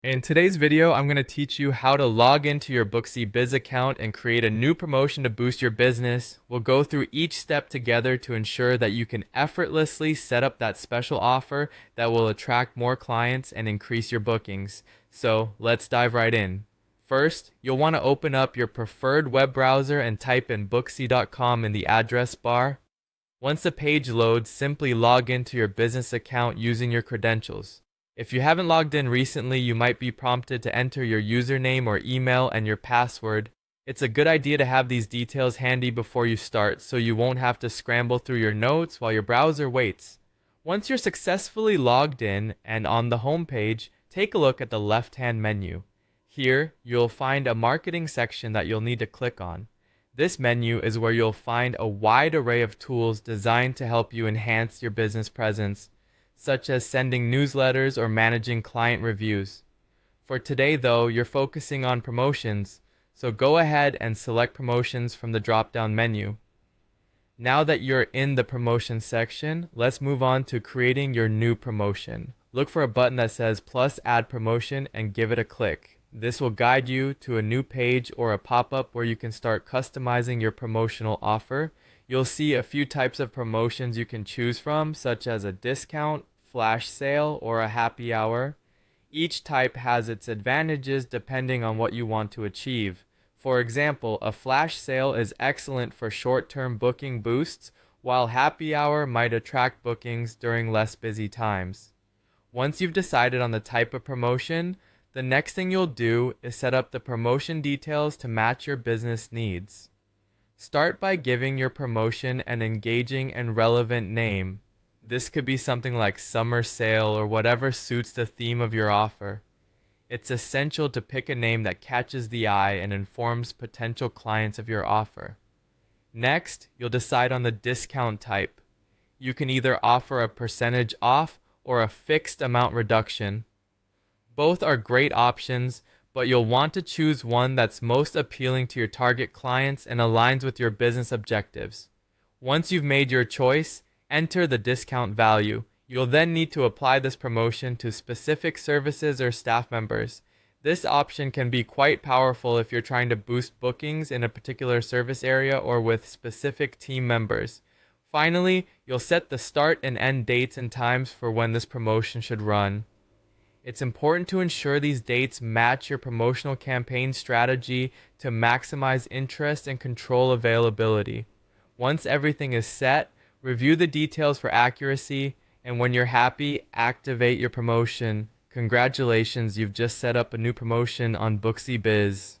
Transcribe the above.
In today's video, I'm going to teach you how to log into your Booksy Biz account and create a new promotion to boost your business. We'll go through each step together to ensure that you can effortlessly set up that special offer that will attract more clients and increase your bookings. So let's dive right in. First, you'll want to open up your preferred web browser and type in booksy.com in the address bar. Once the page loads, simply log into your business account using your credentials. If you haven't logged in recently, you might be prompted to enter your username or email and your password. It's a good idea to have these details handy before you start so you won't have to scramble through your notes while your browser waits. Once you're successfully logged in and on the home page, take a look at the left-hand menu. Here, you'll find a marketing section that you'll need to click on. This menu is where you'll find a wide array of tools designed to help you enhance your business presence, such as sending newsletters or managing client reviews. For today, though, you're focusing on promotions, so go ahead and select promotions from the drop-down menu. Now that you're in the promotion section, let's move on to creating your new promotion. Look for a button that says plus add promotion and give it a click. This will guide you to a new page or a pop-up where you can start customizing your promotional offer. You'll see a few types of promotions you can choose from, such as a discount, flash sale, or a happy hour. Each type has its advantages depending on what you want to achieve. For example, a flash sale is excellent for short-term booking boosts, while happy hour might attract bookings during less busy times. Once you've decided on the type of promotion, the next thing you'll do is set up the promotion details to match your business needs. Start by giving your promotion an engaging and relevant name. This could be something like summer sale or whatever suits the theme of your offer. It's essential to pick a name that catches the eye and informs potential clients of your offer. Next, you'll decide on the discount type. You can either offer a percentage off or a fixed amount reduction. Both are great options, but you'll want to choose one that's most appealing to your target clients and aligns with your business objectives. Once you've made your choice, enter the discount value. You'll then need to apply this promotion to specific services or staff members. This option can be quite powerful if you're trying to boost bookings in a particular service area or with specific team members. Finally, you'll set the start and end dates and times for when this promotion should run. It's important to ensure these dates match your promotional campaign strategy to maximize interest and control availability. Once everything is set, review the details for accuracy, and when you're happy, activate your promotion. Congratulations, you've just set up a new promotion on Booksy Biz.